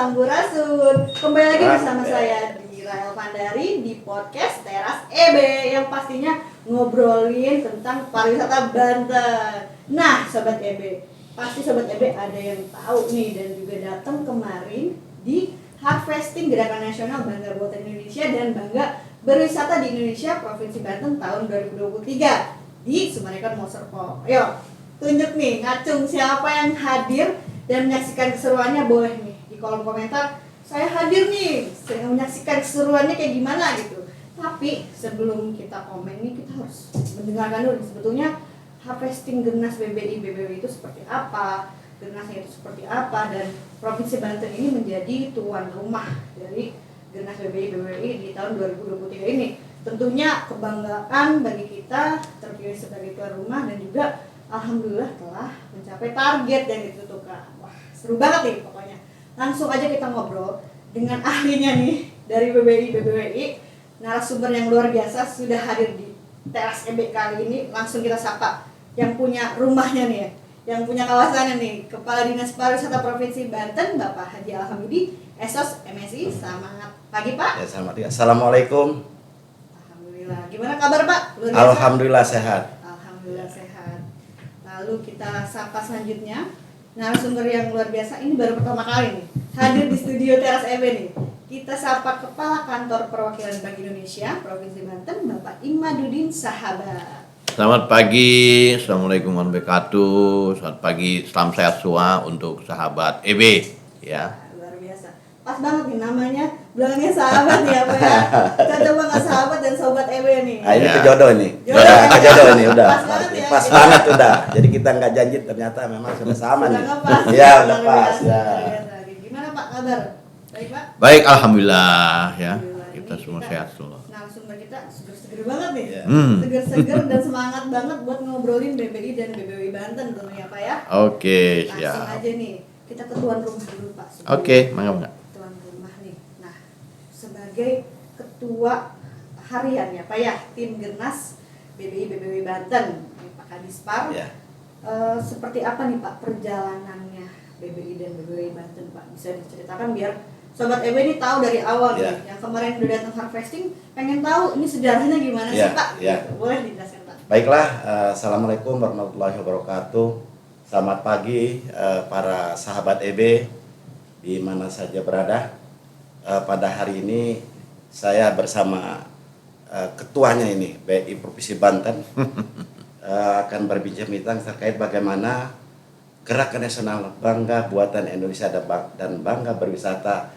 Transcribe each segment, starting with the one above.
Sampurasun. Kembali lagi bersama saya di Rahel Pandari di podcast Teras EB yang pastinya ngobrolin tentang pariwisata Banten. Nah, Sobat EB, pasti Sobat EB ada yang tahu nih dan juga datang kemarin di Harvesting Gerakan Nasional Bangga Buatan Indonesia dan Bangga Berwisata di Indonesia Provinsi Banten tahun 2023 di Summarecon Mall Serpong. Ayo, tunjuk nih, ngacung siapa yang hadir dan menyaksikan keseruannya, boleh nih di kolom komentar. Saya hadir nih, saya menyaksikan keseruannya kayak gimana gitu. Tapi sebelum kita komen nih, kita harus mendengarkan dulu sebetulnya harvesting Gernas BBI itu seperti apa, Gernasnya itu seperti apa, dan Provinsi Banten ini menjadi tuan rumah dari Gernas BBI di tahun 2023 ini. Tentunya kebanggaan bagi kita terpilih sebagai tuan rumah dan juga alhamdulillah telah mencapai target yang ditentukan. Wah, seru banget nih pokoknya. Langsung aja kita ngobrol dengan ahlinya nih dari BBI. Narasumber yang luar biasa sudah hadir di Teras EB kali ini. Langsung kita sapa yang punya rumahnya nih ya, yang punya kawasannya nih, Kepala Dinas Pariwisata Provinsi Banten, Bapak Haji Alhamidi, Esos MSI. Selamat pagi Pak. Ya, selamat pagi. Assalamualaikum. Alhamdulillah. Gimana kabar Pak? Luar biasa? Alhamdulillah sehat. Alhamdulillah sehat. Lalu kita sapa selanjutnya narasumber yang luar biasa, ini baru pertama kali nih hadir di studio Teras EB nih. Kita sapa Kepala Kantor Perwakilan Bank Indonesia Provinsi Banten, Bapak Imadudin Sahabat. Selamat pagi, Assalamualaikum warahmatullahi wabarakatuh. Selamat pagi, salam sehat semua untuk sahabat EB ya. Luar biasa. Pas banget nih namanya, bilangnya sahabat nih apa ya. Cocok banget sahabat dan sobat EB nih. Ini Ya. kejodoh nih. Jodoh. Kejodoh nih udah. Pas banget ya. Pas banget udah. Jadi kita nggak janji, ternyata memang sudah sama Sudah nih. ngepas. Iya, Luar udah pas biasa, ya. luar biasa. Gimana Pak kabar? Baik Pak? Baik, alhamdulillah ya. Alhamdulillah. Kita Ini semua sehat semua. Narasumber kita seger-seger banget nih. Ya. Seger-seger dan semangat banget buat ngobrolin BBI dan BBW Banten tentunya Pak ya. Oke, Langsung siap. aja nih, kita ke tuan rumah dulu Pak. Sebelum Oke, mangga. tuan rumah nih. Nah, sebagai ketua harian ya Pak ya, tim Gernas BBI Banten, nih, Pak Kadispar. Ya. Seperti apa nih Pak perjalanannya BBI dan BBI Banten Pak? Bisa diceritakan biar Sobat EB ini tahu dari awal Ya. nih. Yang kemarin udah datang harvesting, pengen tahu ini sejarahnya gimana Ya, sih Pak? ya. Gitu. Boleh dijelaskan Pak? Baiklah, assalamualaikum warahmatullahi wabarakatuh. Selamat pagi para sahabat EB di mana saja berada. Pada hari ini saya bersama ketuanya ini BI Provinsi Banten akan berbincang-bincang terkait bagaimana Gerakan Nasional Bangga Buatan Indonesia dan Bangga Berwisata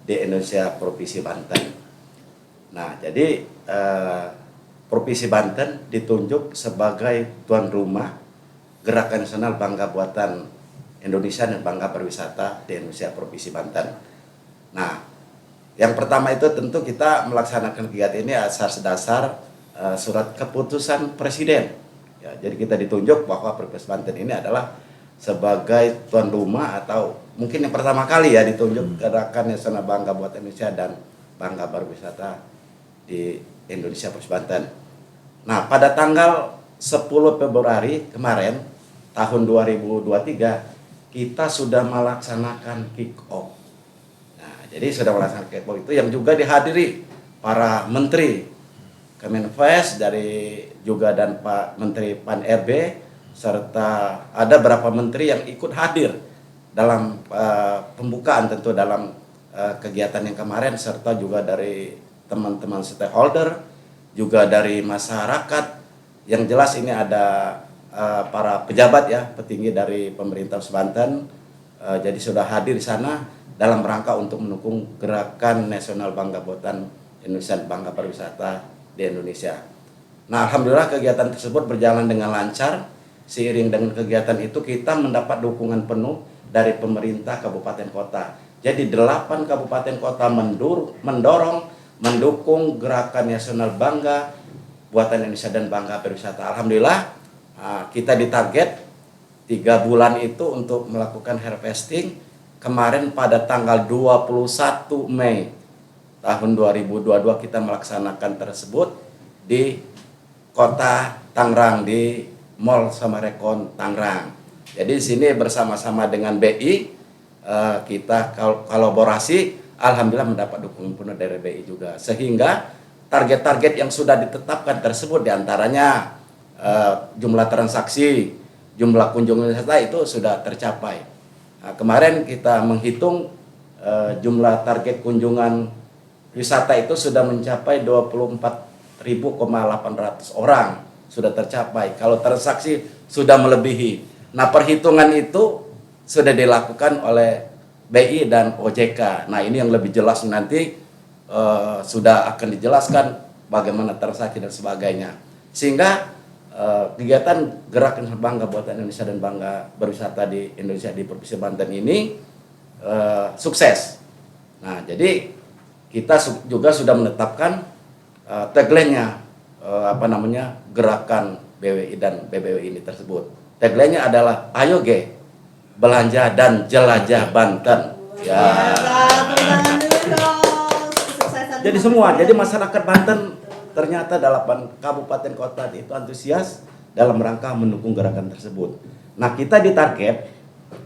di Indonesia Provinsi Banten. Nah, jadi Provinsi Banten ditunjuk sebagai tuan rumah Gerakan Nasional Bangga Buatan Indonesia dan Bangga Berwisata di Indonesia Provinsi Banten. Nah, yang pertama itu tentu kita melaksanakan kegiatan ini asas dasar surat keputusan Presiden. Ya, jadi kita ditunjuk bahwa Provinsi Banten ini adalah sebagai tuan rumah atau mungkin yang pertama kali ya ditunjuk Gerakan Nasional Bangga Buatan Indonesia dan Bangga Berwisata di Indonesia Provinsi Banten. Nah, pada tanggal 10 Februari kemarin tahun 2023 kita sudah melaksanakan kick off. Nah, jadi sudah melaksanakan kick off itu yang juga dihadiri para menteri Kemenfes juga dan Pak Menteri Pan RB serta ada beberapa menteri yang ikut hadir dalam pembukaan tentu dalam kegiatan yang kemarin serta juga dari teman-teman stakeholder juga dari masyarakat. Yang jelas ini ada para pejabat ya petinggi dari pemerintah Banten jadi sudah hadir di sana dalam rangka untuk mendukung Gerakan Nasional Bangga Buatan Indonesia Bangga Pariwisata di Indonesia. Nah, alhamdulillah kegiatan tersebut berjalan dengan lancar. Seiring dengan kegiatan itu kita mendapat dukungan penuh dari pemerintah kabupaten kota. Jadi 8 kabupaten kota mendukung Gerakan Nasional Bangga Buatan Indonesia dan Bangga Pariwisata. Alhamdulillah kita ditarget 3 bulan itu untuk melakukan harvesting. Kemarin pada tanggal 21 Mei tahun 2022 kita melaksanakan tersebut di Kota Tangerang di Mall Summarecon Tangerang. Jadi di sini bersama-sama dengan BI kita kolaborasi, alhamdulillah mendapat dukungan penuh dari BI juga, sehingga target-target yang sudah ditetapkan tersebut diantaranya jumlah transaksi, jumlah kunjungan wisata itu sudah tercapai. Nah, kemarin kita menghitung jumlah target kunjungan wisata itu sudah mencapai 24.800 orang sudah tercapai. Kalau transaksi sudah melebihi. Nah, perhitungan itu sudah dilakukan oleh BI dan OJK. Nah, ini yang lebih jelas nanti sudah akan dijelaskan bagaimana transaksi dan sebagainya. Sehingga kegiatan Gerakan Bangga Buatan Indonesia dan Bangga Berwisata di Indonesia di Provinsi Banten ini sukses. Nah, jadi kita juga sudah menetapkan tagline-nya gerakan BWI dan BBWI ini tersebut. Tagline-nya adalah ayo G belanja dan jelajah Banten. Ya. Jadi semua, jadi masyarakat Banten ternyata 8 kabupaten kota itu antusias dalam rangka mendukung gerakan tersebut. Nah, kita ditarget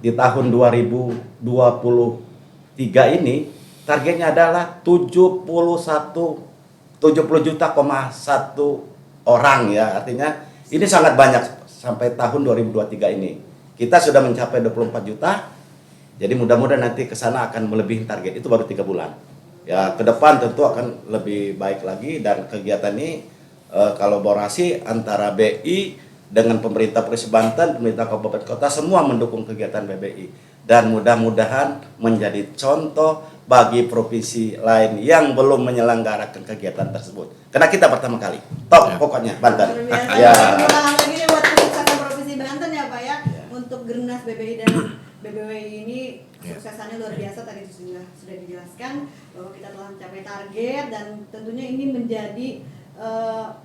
di tahun 2023 ini targetnya adalah 70 juta, 1 orang ya. Artinya ini sangat banyak sampai tahun 2023 ini. Kita sudah mencapai 24 juta. Jadi mudah-mudahan nanti ke sana akan melebihi target. Itu baru 3 bulan. Ya, ke depan tentu akan lebih baik lagi, dan kegiatan ini kolaborasi antara BI dengan pemerintah Provinsi Banten, pemerintah kabupaten kota, semua mendukung kegiatan BBI, dan mudah-mudahan menjadi contoh bagi provinsi lain yang belum menyelenggarakan kegiatan tersebut. Karena kita pertama kali, top pokoknya Banten. Ya. Lagi buat kesuksesan provinsi Banten ya Pak ya. Untuk Gernas BBI dan BBWI ini kesuksesannya luar biasa. Tadi sudah dijelaskan bahwa kita telah mencapai target, dan tentunya ini menjadi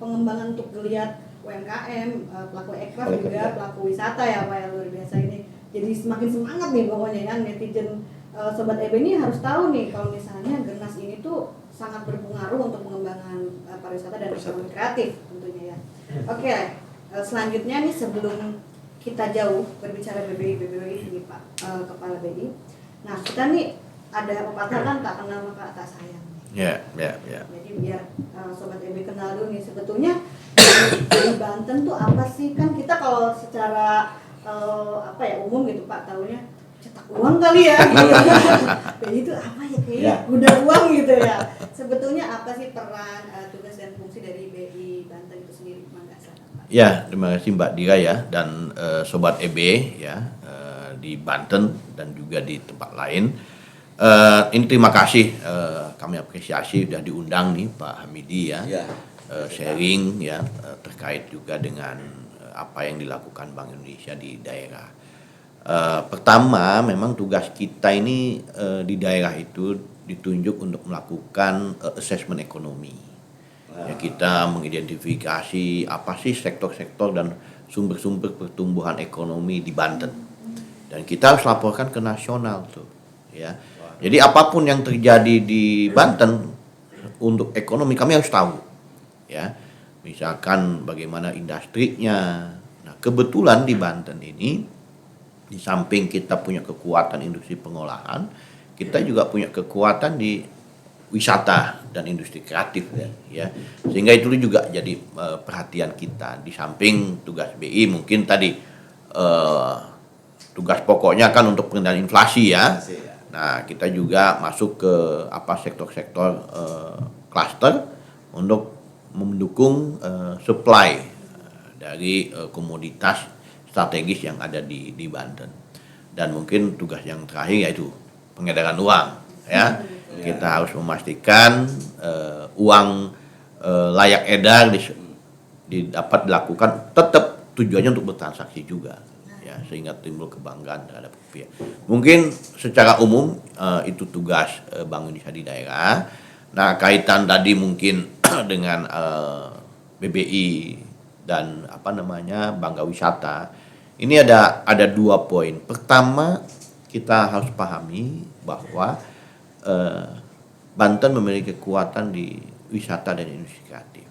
pengembangan untuk geliat UMKM, pelaku ekraf juga pelaku wisata ya Pak ya, luar biasa ini. Jadi semakin semangat nih pokoknya ya netizen Sobat EB ini harus tahu nih kalau misalnya Gernas ini tuh sangat berpengaruh untuk pengembangan pariwisata dan ekonomi kreatif tentunya ya. Oke, selanjutnya nih sebelum kita jauh berbicara BBI ini Pak Kepala BI. Nah, kita nih ada pepatah kan tak kenal maka tak sayang. Ya. Jadi biar Sobat EB kenal dulu nih sebetulnya di Banten tuh apa sih? Kan kita kalau secara umum gitu Pak tahunya cetak uang kali ya gitu. BI itu apa ya kayaknya gudang uang gitu ya. Sebetulnya apa sih peran, tugas dan fungsi dari BI Banten itu sendiri? Mangga silakan Pak. Ya, terima kasih Mbak Dira ya, dan Sobat EB ya, di Banten dan juga di tempat lain. Ini terima kasih, kami apresiasi sudah diundang nih Pak Hamidi ya, sharing ya terkait juga dengan apa yang dilakukan Bank Indonesia di daerah. Pertama, memang tugas kita ini di daerah itu ditunjuk untuk melakukan assessment ekonomi. Ya, kita mengidentifikasi apa sih sektor-sektor dan sumber-sumber pertumbuhan ekonomi di Banten. Dan kita harus laporkan ke nasional tuh, ya. Jadi apapun yang terjadi di Banten untuk ekonomi kami harus tahu, ya. Misalkan bagaimana industrinya. Nah, kebetulan di Banten ini di samping kita punya kekuatan industri pengolahan, kita juga punya kekuatan di wisata dan industri kreatif ya. Sehingga itu juga jadi perhatian kita. Di samping tugas BI mungkin tadi tugas pokoknya kan untuk pengendalian inflasi ya. Nah, kita juga masuk ke sektor-sektor cluster untuk mendukung supply dari komoditas strategis yang ada di Banten. Dan mungkin tugas yang terakhir yaitu pengedaran uang ya. Kita harus memastikan uang layak edar dapat dilakukan tetap tujuannya untuk bertransaksi juga ya, sehingga timbul kebanggaan terhadap rupiah. Mungkin secara umum itu tugas Bank Indonesia di daerah. Nah, kaitan tadi mungkin dengan BBI dan Bangga Wisata. Ini ada 2 poin. Pertama, kita harus pahami bahwa Banten memiliki kekuatan di wisata dan industri kreatif.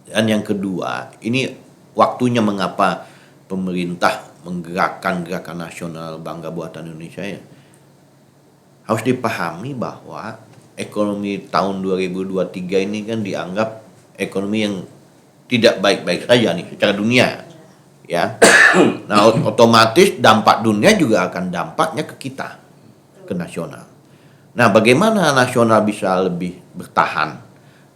Dan yang kedua, ini waktunya mengapa pemerintah menggerakkan gerakan nasional Bangga Buatan Indonesia ya. harus dipahami bahwa ekonomi tahun 2023 ini kan dianggap ekonomi yang tidak baik-baik saja nih secara dunia, ya. Nah, otomatis dampak dunia juga akan dampaknya ke kita, ke nasional. Nah, bagaimana nasional bisa lebih bertahan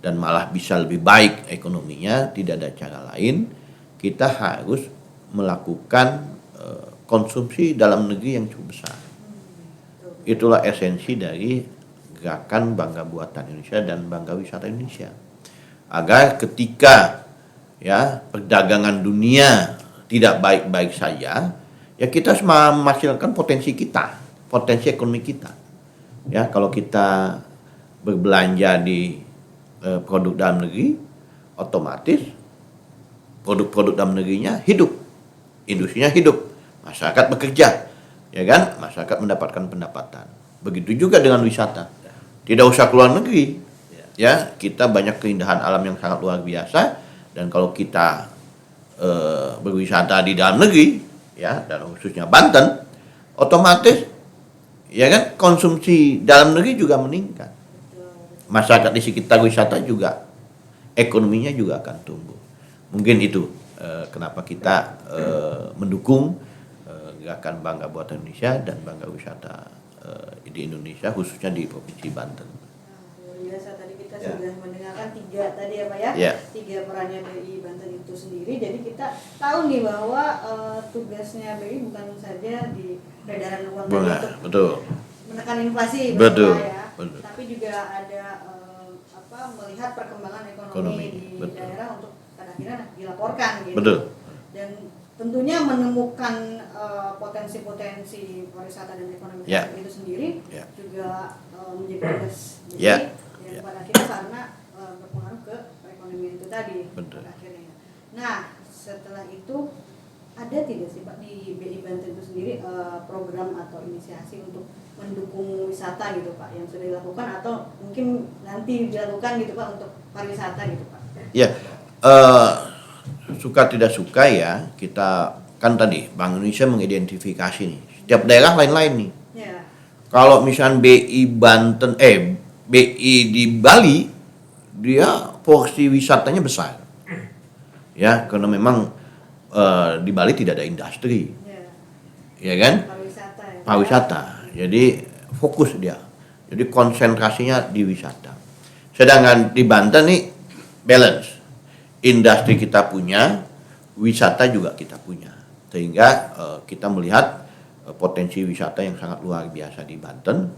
dan malah bisa lebih baik ekonominya? Tidak ada cara lain, kita harus melakukan konsumsi dalam negeri yang cukup besar. Itulah esensi dari gerakan Bangga Buatan Indonesia dan Bangga Wisata Indonesia. Agar ketika ya perdagangan dunia tidak baik-baik saja, ya kita harus memaksimalkan potensi kita, potensi ekonomi kita. Ya, kalau kita berbelanja di produk dalam negeri, otomatis produk-produk dalam negerinya hidup, industrinya hidup, masyarakat bekerja, ya kan, masyarakat mendapatkan pendapatan. Begitu juga dengan wisata, tidak usah keluar negeri, ya kita banyak keindahan alam yang sangat luar biasa, dan kalau kita berwisata di dalam negeri, ya dan khususnya Banten, otomatis ya kan konsumsi dalam negeri juga meningkat, masyarakat di sekitar wisata juga ekonominya juga akan tumbuh. Mungkin itu kenapa kita mendukung gerakan Bangga Buatan Indonesia dan Bangga Wisata di Indonesia, khususnya di Provinsi Banten. Luar biasa, tadi kita sudah mendengarkan tiga tadi ya Pak ya, Ya. tiga perannya BI Banten itu sendiri. Jadi kita tahu nih bahwa tugasnya BI bukan saja di peredaran uang tadi untuk Betul. menekan inflasi, Betul, ya, betul. tapi juga ada melihat perkembangan ekonomi di betul. daerah untuk pada akhirnya dilaporkan gitu. Betul. Dan tentunya menemukan potensi-potensi pariwisata dan ekonomi Ya. itu sendiri Ya. juga menjadi tugas BI Ya. yang Ya. pada akhirnya karena berpengaruh ke perekonomian itu tadi. Betul. Pada akhirnya. Nah, setelah itu ada tidak sih Pak di BI Banten itu sendiri program atau inisiasi untuk mendukung wisata gitu Pak yang sudah dilakukan atau mungkin nanti dilakukan gitu Pak untuk pariwisata gitu Pak? Ya, suka tidak suka ya, kita kan tadi Bank Indonesia mengidentifikasi nih setiap daerah lain-lain nih. Ya. Kalau misalnya BI Banten, BI di Bali, dia porsi wisatanya besar, ya karena memang di Bali tidak ada industri, ya kan, Pariwisata ya. pariwisata, jadi fokus dia, jadi konsentrasinya di wisata. Sedangkan di Banten nih balance, industri kita punya, wisata juga kita punya, sehingga kita melihat potensi wisata yang sangat luar biasa di Banten,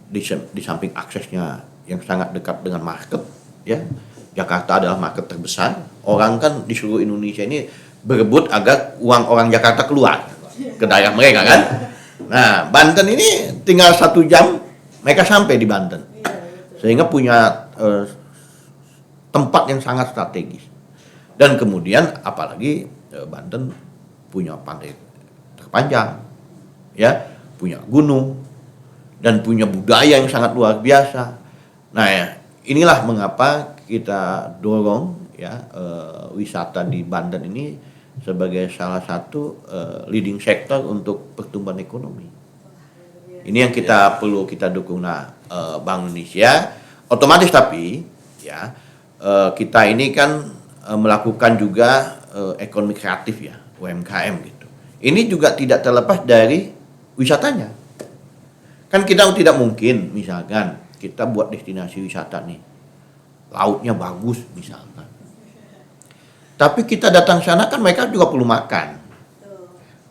di samping aksesnya yang sangat dekat dengan market, ya Jakarta adalah market terbesar. Orang kan di seluruh Indonesia ini berebut agar uang orang Jakarta keluar ke daerah mereka kan. Nah, Banten ini tinggal 1 jam mereka sampai di Banten, sehingga punya tempat yang sangat strategis. Dan kemudian apalagi Banten punya pantai terpanjang, ya, punya gunung, dan punya budaya yang sangat luar biasa. Nah, ya, inilah mengapa kita dorong ya wisata di Banten ini sebagai salah satu leading sector untuk pertumbuhan ekonomi. Ini yang perlu kita dukung. Nah, Bank Indonesia otomatis tapi ya kita ini kan melakukan juga ekonomi kreatif ya, UMKM gitu. Ini juga tidak terlepas dari wisatanya. Kan kita tidak mungkin misalkan kita buat destinasi wisata nih, lautnya bagus misalkan, tapi kita datang sana kan mereka juga perlu makan,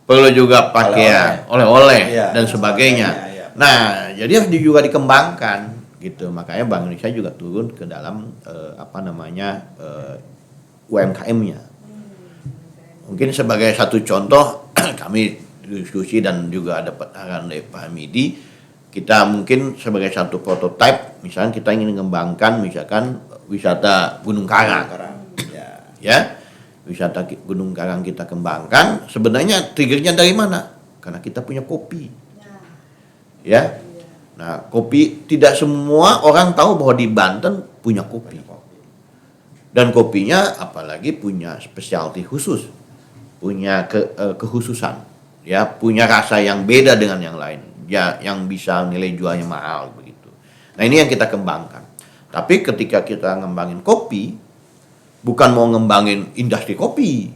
perlu juga pakai oleh-oleh Iya, dan sebagainya. iya. Nah, jadi harus juga dikembangkan gitu. Makanya Bank Indonesia juga turun ke dalam UMKM-nya. Mungkin sebagai satu contoh kami diskusi dan juga dapat arahan dari Pak Hamidi, kita mungkin sebagai satu prototipe, misalnya kita ingin mengembangkan misalkan wisata Gunung Karang, ya, wisata Gunung Karang kita kembangkan. Sebenarnya triggernya dari mana? Karena kita punya kopi, ya. Nah, kopi tidak semua orang tahu bahwa di Banten punya kopi, dan kopinya apalagi punya specialty khusus, punya kekhususan, ya, punya rasa yang beda dengan yang lain. yang bisa nilai jualnya mahal begitu. Nah ini yang kita kembangkan. Tapi ketika kita ngembangin kopi, bukan mau ngembangin industri kopi,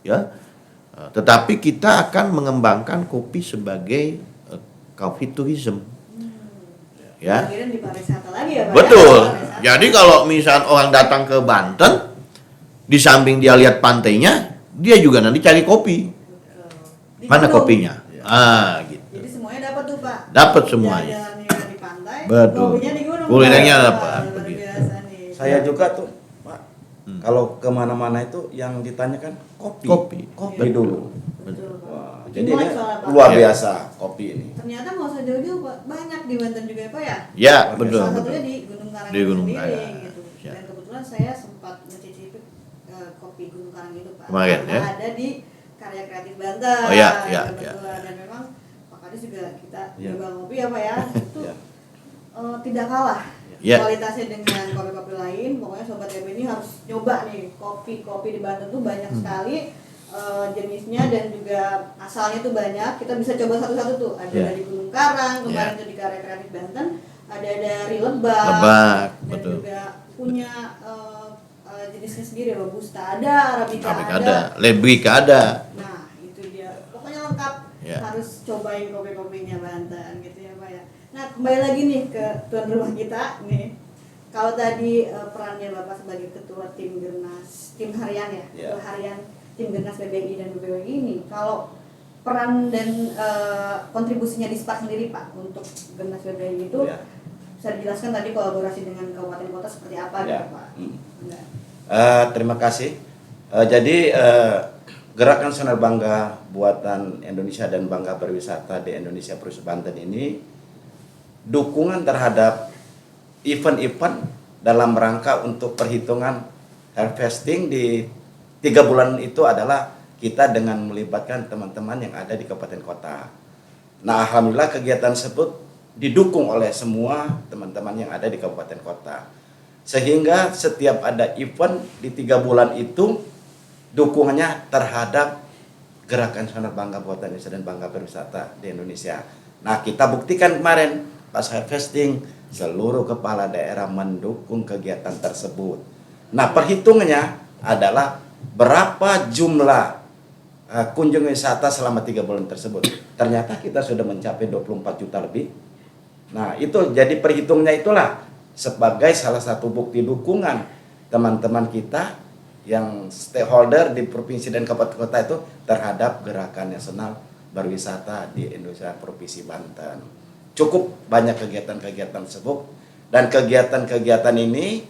ya, tetapi kita akan mengembangkan kopi sebagai coffee tourism. Ya. Akhirnya di pariwisata lagi ya Pak? Betul. Ya, pariwisata. Jadi kalau misal orang datang ke Banten, di samping dia lihat pantainya, dia juga nanti cari kopi. Di Mana gunung. kopinya? Gitu. Jadi semuanya dapat tuh Pak. Dapat semuanya. Jalan-jalannya di pantai, Betul. kopinya di gunung. Kulinernya Pak. dapat, Luar begitu. biasa nih. Saya juga tuh, Pak. Kalau kemana-mana itu yang ditanyakan kopi. Kopi. Kopi dulu. Betul Pak. Wah, Ini jadi mulai ini soal, Pak. luar Ya. biasa kopi ini. Ternyata nggak usah jauh-jauh Pak, banyak di Banten juga ya Pak ya. Ya, betul. Salah satunya betul. di Gunung Karang Di Gunung sendiri Karang, gitu. ya. Dan kebetulan saya sempat mencicipi kopi Gunung Karang itu Pak. Kemarin, Karena ya. ada di Karya Kreatif Banten. Oh, ya, ya, kebetulan. Dan memang Pak Kadis juga kita Ya. nyoba ngopi ya Pak ya. Itu Ya. tidak kalah Ya. kualitasnya dengan kopi-kopi lain. Pokoknya Sobat EB ini harus nyoba nih kopi-kopi di Banten tuh banyak sekali jenisnya dan juga asalnya tuh banyak. Kita bisa coba satu-satu tuh. Ada Ya. dari Gunung Karang, kemarin Ya. tuh di Karya Kreatif Banten, ada dari Lebak, Lebak, dan betul. juga punya jenisnya sendiri, Robusta ada, Arabica Arabica ada. ada, Lebrika ada. Nah, itu dia. Pokoknya lengkap. Ya. Harus cobain kopi-kopinya Banten gitu ya, Pak ya. Nah, kembali lagi nih ke tuan rumah kita nih. Kalau tadi perannya Bapak sebagai ketua tim Gernas, tim harian ya, Ya. ketua harian tim Gernas BBI dan BBWI ini, kalau peran dan kontribusinya di SPAR sendiri Pak untuk Gernas BBI itu Ya. bisa dijelaskan tadi kolaborasi dengan kabupaten kota seperti apa Ya. gitu Pak? Hmm. Enggak. Terima kasih. Jadi Gerakan Sonar Bangga Buatan Indonesia dan Bangga Berwisata di Indonesia Provinsi Banten ini dukungan terhadap event-event dalam rangka untuk perhitungan harvesting di 3 bulan itu adalah kita dengan melibatkan teman-teman yang ada di kabupaten kota. Nah, alhamdulillah kegiatan tersebut didukung oleh semua teman-teman yang ada di kabupaten kota. Sehingga setiap ada event di 3 bulan itu dukungannya terhadap Gerakan Sonar Bangga Buatan Indonesia dan Bangga Berwisata di Indonesia. Nah, kita buktikan kemarin pas harvesting seluruh kepala daerah mendukung kegiatan tersebut. Nah, perhitungannya adalah berapa jumlah kunjungan wisata selama 3 bulan tersebut. Ternyata kita sudah mencapai 24 juta lebih. Nah, itu jadi perhitungnya itulah sebagai salah satu bukti dukungan teman-teman kita yang stakeholder di provinsi dan kabupaten kota itu terhadap Gerakan Nasional Berwisata di Indonesia Provinsi Banten. Cukup banyak kegiatan-kegiatan tersebut dan kegiatan-kegiatan ini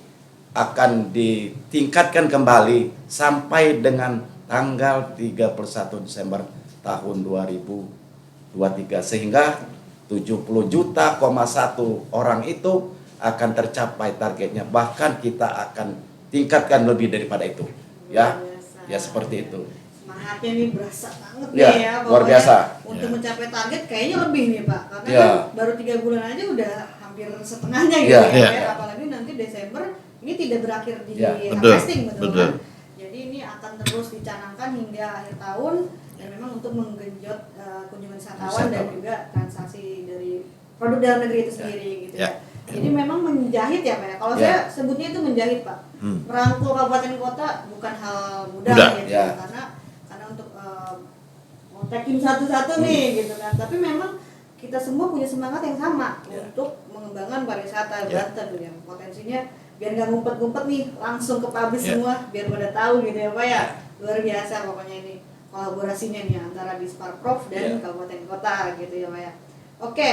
akan ditingkatkan kembali sampai dengan tanggal 31 Desember tahun 2023 sehingga 70 juta, 1 orang itu akan tercapai targetnya, bahkan kita akan tingkatkan lebih daripada itu ya. Luar biasa. Ya seperti itu. Semangatnya nih berasa banget Ya, nih ya, luar pokoknya biasa. untuk Ya. mencapai target kayaknya lebih nih Pak, karena Ya. kan baru 3 bulan aja udah hampir setengahnya gitu Ya. ya, Ya. apalagi nanti Desember ini tidak berakhir di Ya. Betul, harvesting betul betul. kan? Jadi ini akan terus dicanangkan hingga akhir tahun dan memang untuk menggenjot kunjungan wisatawan dan Wisatawan. juga transaksi dari produk dalam negeri itu sendiri gitu ya. Ya. Jadi memang menjahit ya Pak ya. Kalau Ya. saya sebutnya itu menjahit Pak. Merangkul kabupaten kota bukan hal mudah Mudah, gitu ya. karena untuk ngontekin satu-satu nih gitu kan. Tapi memang kita semua punya semangat yang sama Ya. untuk mengembangkan pariwisata Ya. Banten yang potensinya biar nggak ngumpet-ngumpet nih langsung ke pabrik Ya. semua biar pada tahu gitu ya Pak ya. Luar biasa pokoknya ini kolaborasinya nih antara Disparprov dan Ya. kabupaten kota gitu ya Pak ya. Oke.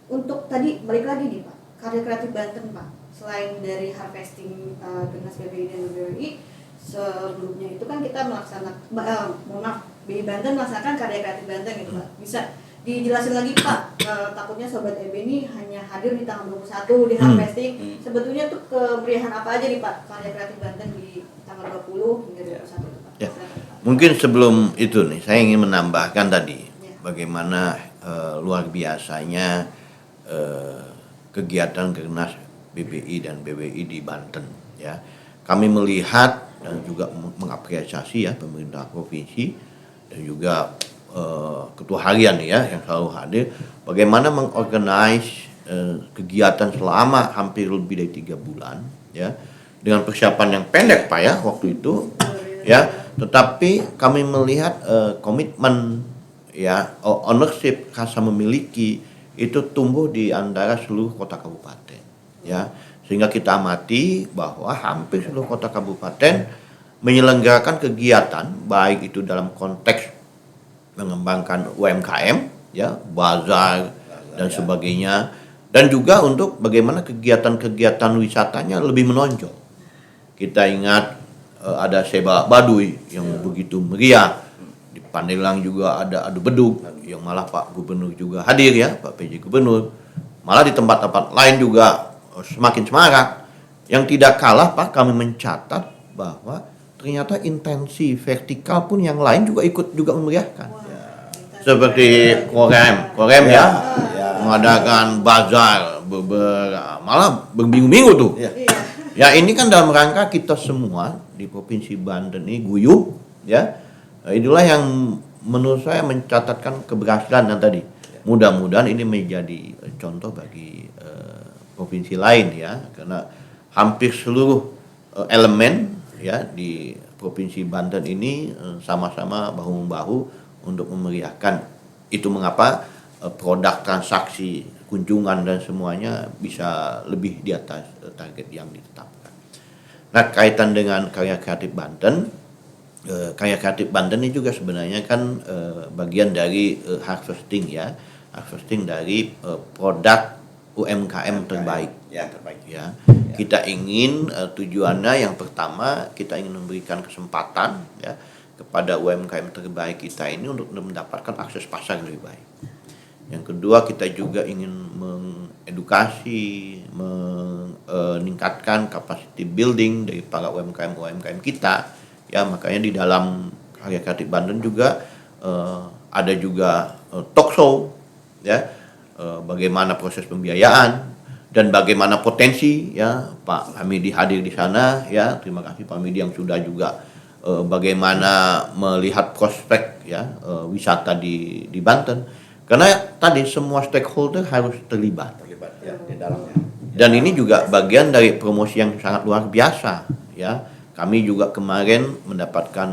Untuk tadi balik lagi nih Pak, Karya Kreatif Banten Pak. Selain dari harvesting Gernas BBI dan BBWI, sebelumnya itu kan kita melaksanakan, BI Banten melaksanakan Karya Kreatif Banten gitu Pak. Bisa dijelasin lagi Pak, takutnya Sobat EB ini hanya hadir di tanggal 21 di harvesting. Sebetulnya tuh kemeriahan apa aja nih Pak Karya Kreatif Banten di tanggal 20 hingga 21 itu Pak? Ya. Silakan, Pak. Mungkin sebelum itu nih, saya ingin menambahkan tadi Ya. bagaimana luar biasanya kegiatan Gernas BBI dan BWI di Banten. Ya, kami melihat dan juga mengapresiasi ya pemerintah provinsi dan juga ketua harian ya yang selalu hadir, bagaimana mengorganize kegiatan selama hampir lebih dari 3 bulan ya, dengan persiapan yang pendek Pak ya waktu itu ya, tetapi kami melihat komitmen ya, ownership, rasa memiliki itu tumbuh di antara seluruh kota kabupaten ya, sehingga kita amati bahwa hampir seluruh kota kabupaten menyelenggarakan kegiatan baik itu dalam konteks mengembangkan UMKM ya, bazar dan sebagainya, dan juga untuk bagaimana kegiatan-kegiatan wisatanya lebih menonjol. Kita ingat ada Seba Baduy yang begitu meriah. Di Pandeglang juga ada adu beduk yang malah Pak Gubernur juga hadir ya, Pak PJ Gubernur. Malah di tempat-tempat lain juga semakin semarak. Yang tidak kalah Pak, kami mencatat bahwa ternyata intensi vertikal pun yang lain juga ikut juga memeriahkan. Seperti Korem ya, mengadakan bazar malah berminggu-minggu tuh. Ya ini kan dalam rangka kita semua di Provinsi Banten ini guyup ya. Itulah yang menurut saya mencatatkan keberhasilan yang tadi. Mudah-mudahan ini menjadi contoh bagi provinsi lain ya, karena hampir seluruh elemen ya di Provinsi Banten ini sama-sama bahu-membahu untuk memeriahkan. Itu mengapa produk transaksi, kunjungan dan semuanya bisa lebih di atas target yang ditetapkan. Nah, kaitan dengan Karya Kreatif Banten, Karya Kreatif Banten ini juga sebenarnya kan bagian dari harvesting ya, harvesting dari produk UMKM terbaik. Ya, terbaik. Ya, kita ingin tujuannya yang pertama kita ingin memberikan kesempatan ya kepada UMKM terbaik kita ini untuk mendapatkan akses pasar yang lebih baik. Yang kedua, kita juga ingin mengedukasi, meningkatkan capacity building dari para UMKM kita. Ya, makanya di dalam Karya Kreatif Banten juga ada juga talk show ya, bagaimana proses pembiayaan dan bagaimana potensi ya. Pak Hamidi hadir di sana ya. Terima kasih Pak Hamidi yang sudah juga bagaimana melihat prospek ya wisata di Banten, karena tadi semua stakeholder harus terlibat Ya, di dalamnya. dan ini juga bagian dari promosi yang sangat luar biasa ya. Kami juga kemarin mendapatkan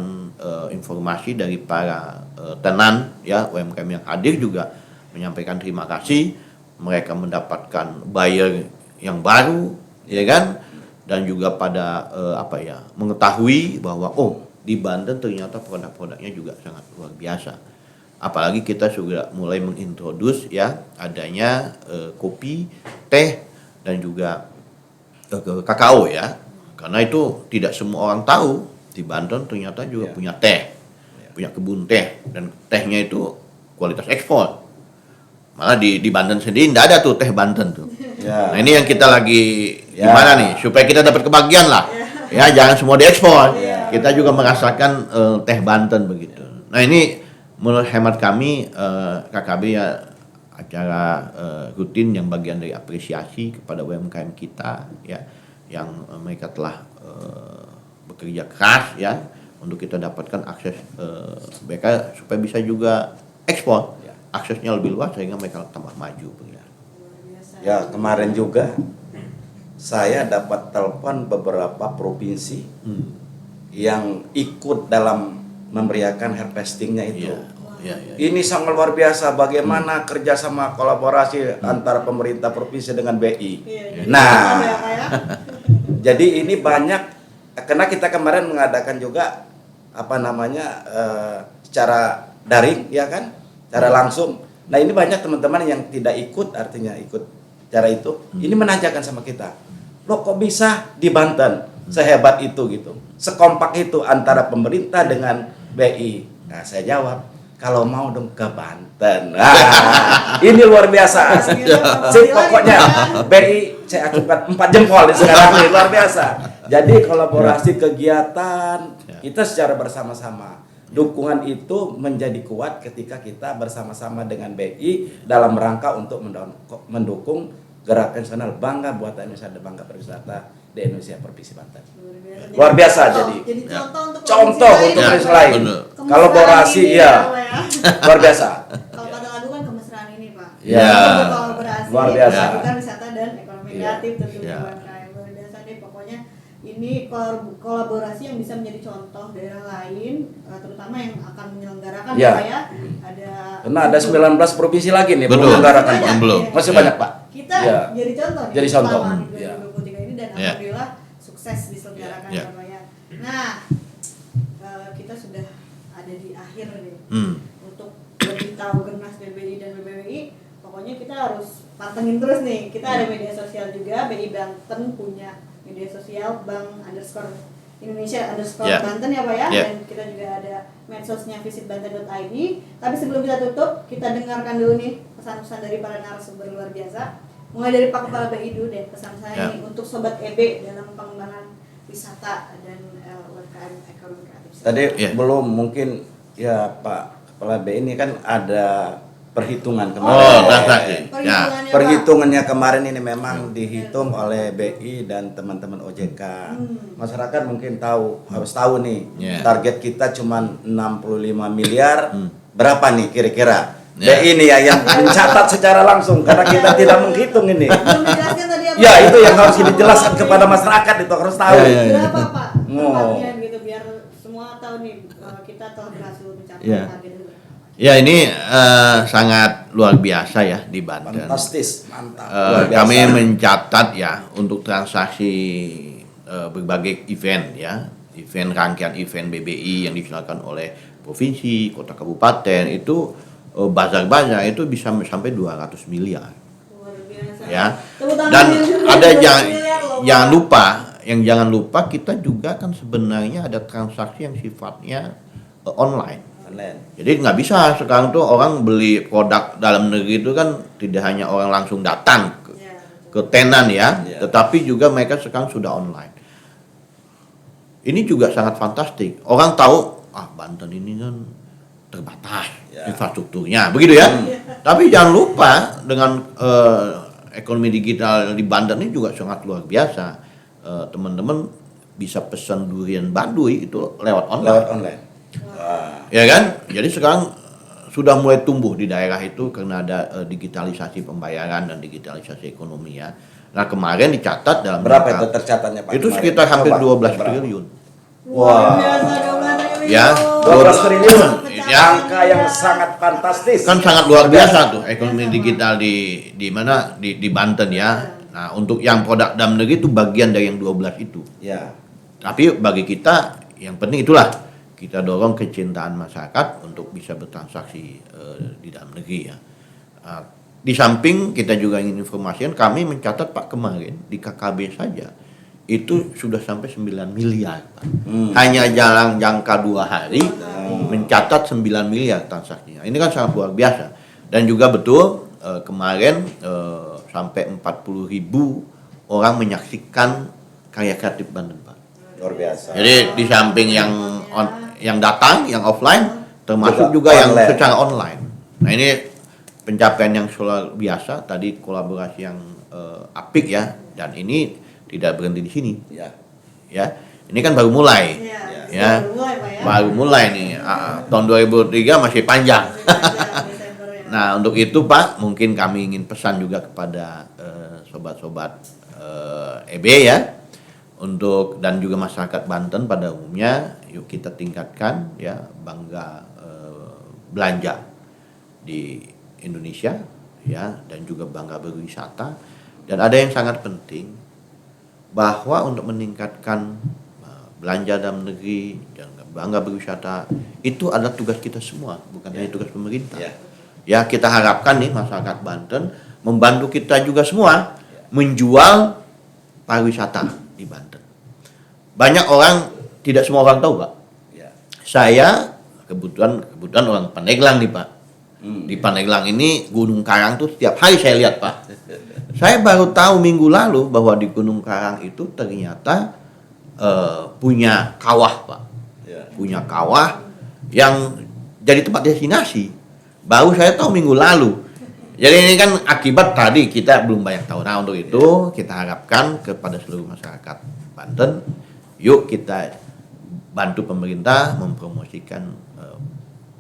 informasi dari para tenan ya UMKM yang hadir juga menyampaikan terima kasih, mereka mendapatkan buyer yang baru ya kan, dan juga pada mengetahui bahwa di Banten ternyata produk-produknya juga sangat luar biasa. Apalagi kita sudah mulai mengintroduce ya adanya kopi, teh dan juga kakao ya. Karena itu tidak semua orang tahu di Banten ternyata juga punya teh, punya kebun teh, dan tehnya itu kualitas ekspor. Malah di Banten sendiri tidak ada tuh teh Banten tuh. Ya. Nah ini yang kita lagi gimana nih supaya kita dapat kebagian lah. Ya jangan semua diekspor. Kita juga merasakan teh Banten begitu. Nah ini menurut hemat kami KKB ya acara rutin yang bagian dari apresiasi kepada UMKM kita ya, yang mereka telah bekerja keras ya untuk kita dapatkan akses mereka supaya bisa juga ekspor, aksesnya lebih luas sehingga mereka tambah maju begitu. Ya, kemarin juga saya dapat telepon beberapa provinsi yang ikut dalam memberiakan harvestingnya itu. Ya. Ini sangat luar biasa bagaimana kerjasama kolaborasi antara pemerintah provinsi dengan BI. Nah, jadi ini banyak karena kita kemarin mengadakan juga secara daring ya kan, secara langsung. Nah ini banyak teman-teman yang tidak ikut, artinya ikut cara itu. Ini menanyakan sama kita, loh kok bisa di Banten sehebat itu gitu, sekompak itu antara pemerintah dengan BI. Nah saya jawab, kalau mau dong ke Banten. Nah, ini luar biasa. Pokoknya BI saya acungkan 4 jempol sekarang ini, luar biasa. Jadi kolaborasi kegiatan kita secara bersama-sama. Dukungan itu menjadi kuat ketika kita bersama-sama dengan BI dalam rangka untuk mendukung gerakan nasional bangga buatan Indonesia, bangga pariwisata di Indonesia Provinsi Banten. Luar biasa jadi contoh untuk provinsi lain. Kolaborasi ya. Luar biasa. Kalau kata lagu kan kemesraan ini Pak. Ya. Kolaborasi Luar biasa. memajukan wisata dan ekonomi Iya. kreatif tentunya Iya. UMKM. Luar biasa deh pokoknya ini kolaborasi yang bisa menjadi contoh daerah lain, terutama yang akan menyelenggarakan Iya. Pak ya. Ada Karena ada 19 provinsi lagi nih Betul. belum menyelenggarakan, Masih Pak. banyak, Belum. ya. Masih Iya. banyak, Pak. Kita Iya. jadi contoh nih Jadi contoh. selama di Iya. 2023 ini dan Iya. alhamdulillah sukses diselenggarakan Iya. ya Pak ya. Nah, kita sudah ada di akhir nih. Untuk lebih tahu Gernas BBI dan BBWI, pokoknya kita harus pantengin terus nih. Kita ada media sosial juga, BI Banten punya media sosial Indonesia_Banten ya Pak ya. Yeah. Dan kita juga ada medsosnya visitbanten.id. Tapi sebelum kita tutup, kita dengarkan dulu nih pesan-pesan dari para narasumber luar biasa. Mulai dari Pak Kepala BI dulu deh, pesan saya Yeah. nih untuk Sobat EB dalam pengembangan wisata dan UMKM ekonomi kreatif. Tadi Iya. belum mungkin ya Pak Kepala B ini kan ada perhitungan Oh, kemarin. transaksi. Ya. Perhitungannya, Pak. Perhitungannya kemarin ini memang dihitung oleh BI dan teman-teman OJK. Masyarakat mungkin harus tahu nih, Yeah. target kita cuma 65 miliar. Berapa nih kira-kira? Yeah. BI ini ya yang mencatat secara langsung karena kita tidak menghitung ini. Belum dijelaskan tadi apa? Ya, itu yang harus dijelaskan kepada masyarakat, itu harus tahu. Ya, ya, ya. Berapa Pak? Oh. Tepatnya gitu biar semua tahu nih kita telah berhasil mencapai Ya. target itu. Ya, ini sangat luar biasa ya di Banten. Fantastis, mantap. Luar biasa. Kami mencatat ya untuk transaksi berbagai event ya, event rangkaian event BBI yang diselenggarakan oleh provinsi, kota kabupaten itu bazar-bazar itu bisa sampai 200 miliar. Luar biasa. Ya. Tepuk tangan Dan yang ada 200 jangan miliar loh, jangan Pak. lupa, jangan lupa kita juga kan sebenarnya ada transaksi yang sifatnya online. Online. Jadi nggak bisa sekarang tuh orang beli produk dalam negeri itu kan tidak hanya orang langsung datang Ya, ke tenan ya, Ya. tetapi juga mereka sekarang sudah online. Ini juga sangat fantastik. Orang tahu, Banten ini kan terbatas Ya. infrastrukturnya, begitu ya. Tapi jangan lupa dengan ekonomi digital di Banten ini juga sangat luar biasa. Teman-teman bisa pesan durian Baduy itu lewat online. Lewat online. Wah. Ya kan? Jadi sekarang sudah mulai tumbuh di daerah itu karena ada digitalisasi pembayaran dan digitalisasi ekonomi ya. Nah, kemarin dicatat dalam Berapa itu jangka- tercatatnya Pak? Itu kemarin? sekitar hampir Coba, 12 berapa? triliun. Luar Wah. biasa 12 triliun. Ya, 12 triliun. Ya. Angka yang sangat fantastis. Kan sangat luar biasa tuh ekonomi digital di mana di Banten ya. Nah, untuk yang produk dalam negeri itu bagian dari yang 12 itu. Ya. Tapi bagi kita yang penting itulah kita dorong kecintaan masyarakat untuk bisa bertransaksi di dalam negeri ya. Di samping kita juga ingin informasikan, kami mencatat Pak kemarin di KKB saja itu sudah sampai 9 miliar Pak. Hanya jalan jangka 2 hari mencatat 9 miliar transaksinya. Ini kan sangat luar biasa. Dan juga betul kemarin sampai 40.000 orang menyaksikan karya kreatif Banten Pak. Luar biasa. Jadi di samping yang datang, yang offline, termasuk juga yang online. secara online. Nah, ini pencapaian yang luar biasa. Tadi kolaborasi yang apik ya, dan ini tidak berhenti di sini. Ya. Ya, ini kan baru mulai. Iya, Ya. baru mulai, Pak ya. Baru mulai nih. Tahun 2003 masih panjang. Desember ya. Nah, untuk itu Pak, mungkin kami ingin pesan juga kepada sobat-sobat EB ya, untuk dan juga masyarakat Banten pada umumnya, yuk kita tingkatkan ya bangga belanja di Indonesia ya, dan juga bangga berwisata. Dan ada yang sangat penting bahwa untuk meningkatkan belanja dalam negeri dan bangga berwisata itu adalah tugas kita semua, bukan hanya tugas pemerintah. Ya. Ya, kita harapkan nih masyarakat Banten membantu kita juga semua menjual pariwisata di Banten. Banyak orang, tidak semua orang tahu Pak. Ya. Saya kebetulan orang Pandeglang nih Pak. Di Pandeglang ini Gunung Karang tuh setiap hari saya lihat Pak. Saya baru tahu minggu lalu bahwa di Gunung Karang itu ternyata punya kawah Pak. Ya. Punya kawah yang jadi tempat destinasi. Baru saya tahu minggu lalu. Jadi ini kan akibat tadi kita belum banyak tahu. Nah, untuk itu kita harapkan kepada seluruh masyarakat Banten, yuk kita bantu pemerintah mempromosikan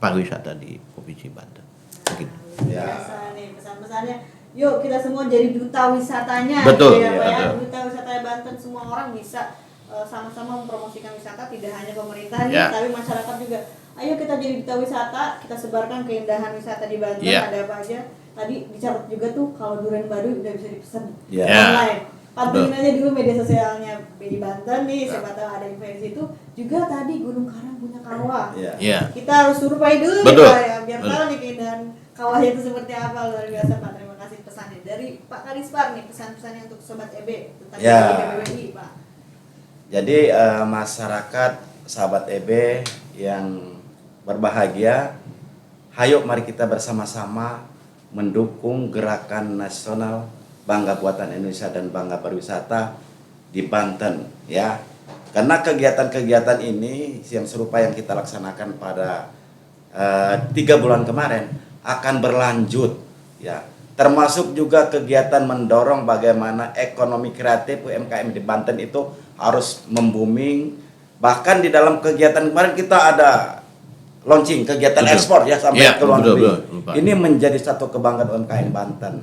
pariwisata di Provinsi Banten. Begitu. Luar biasa nih pesan-pesannya. Yuk kita semua jadi duta wisatanya. Betul, Ya, Pak, ya. betul. Duta wisata Banten, semua orang bisa sama-sama mempromosikan wisata, tidak hanya pemerintah nih, Ya. tapi masyarakat juga. Ayo kita jadi duta wisata, kita sebarkan keindahan wisata di Banten. Ya. Ada apa aja? Tadi dicatat juga tuh kalau durian baru udah bisa dipesan Ya. online. Pantengin Betul. aja dulu media sosialnya BI Banten nih, Ya. siapa tahu ada info di situ. Juga tadi Gunung Karang punya kawah. Ya. Ya. Kita harus survei dulu nih, Betul. Pak, ya, biar Betul. tahu nih keindahan kawahnya itu seperti apa. Luar biasa Pak, terima kasih pesannya dari Pak Kadispar nih, pesan-pesannya untuk Sobat EB tentang Ya. BBWI Pak. Jadi masyarakat sahabat EB yang berbahagia, hayo mari kita bersama-sama mendukung gerakan nasional Bangga Buatan Indonesia dan Bangga Pariwisata di Banten ya. Karena kegiatan-kegiatan ini yang serupa yang kita laksanakan pada 3 bulan kemarin akan berlanjut ya. Termasuk juga kegiatan mendorong bagaimana ekonomi kreatif UMKM di Banten itu harus membooming. Bahkan di dalam kegiatan kemarin kita ada launching kegiatan Betul. ekspor ya sampai Ya, ke luar betul, negeri. betul, Pak. Ini menjadi satu kebanggaan UMKM Banten.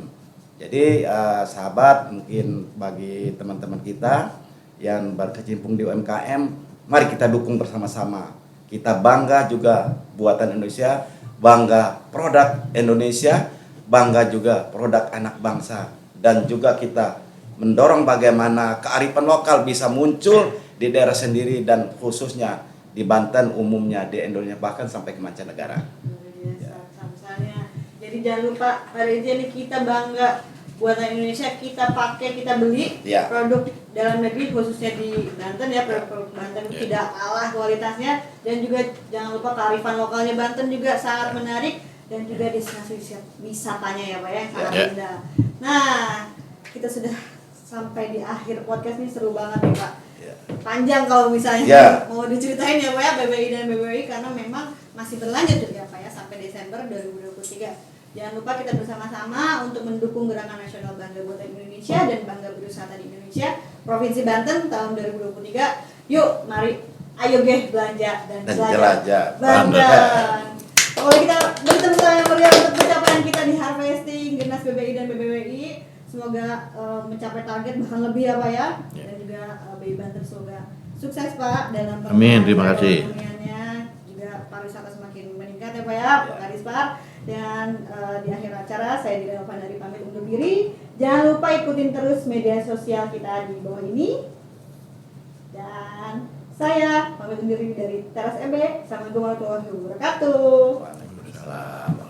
Jadi sahabat, mungkin bagi teman-teman kita yang berkecimpung di UMKM, mari kita dukung bersama-sama. Kita bangga juga buatan Indonesia, bangga produk Indonesia, bangga juga produk anak bangsa, dan juga kita mendorong bagaimana kearifan lokal bisa muncul di daerah sendiri dan khususnya di Banten, umumnya di Indonesia, bahkan sampai ke mancanegara. Luar biasa pesan-pesannya. Jadi jangan lupa hari ini kita bangga buatan Indonesia, kita pakai, kita beli Ya. produk dalam negeri khususnya di Banten ya, produk Banten Ya. tidak kalah kualitasnya, dan juga jangan lupa kearifan lokalnya Banten juga sangat menarik, dan juga destinasi wisatanya ya Pak ya, sangat Ya. indah. Nah, kita sudah sampai di akhir podcast ini, seru banget nih Pak. Ya. Panjang kalau misalnya Ya. mau diceritain ya Pak ya, BBI dan BBWI, karena memang masih berlanjut ya Pak ya sampai Desember 2023. Jangan lupa kita bersama-sama untuk mendukung Gerakan Nasional Bangga Buatan Indonesia dan Bangga Berwisata di Indonesia Provinsi Banten tahun 2023. Yuk, mari, ayo belanja dan Dan jelajah jelajah Banten. Kalau kita bertemu yang meriah untuk pencapaian kita di harvesting Genas BBI dan BBWI, semoga mencapai target bahkan lebih ya Pak ya, Ya. dan juga BI Banten semoga sukses Pak dalam Amin, terima kasih. perekonomiannya, juga pariwisata semakin meningkat ya Pak ya, Pak Kadispar. Dan di akhir acara saya Dira Vandari pamit undur diri. Jangan lupa ikutin terus media sosial kita di bawah ini. Dan saya pamit undur diri dari Teras EB. Assalamualaikum warahmatullahi wabarakatuh. Waalaikumsalam.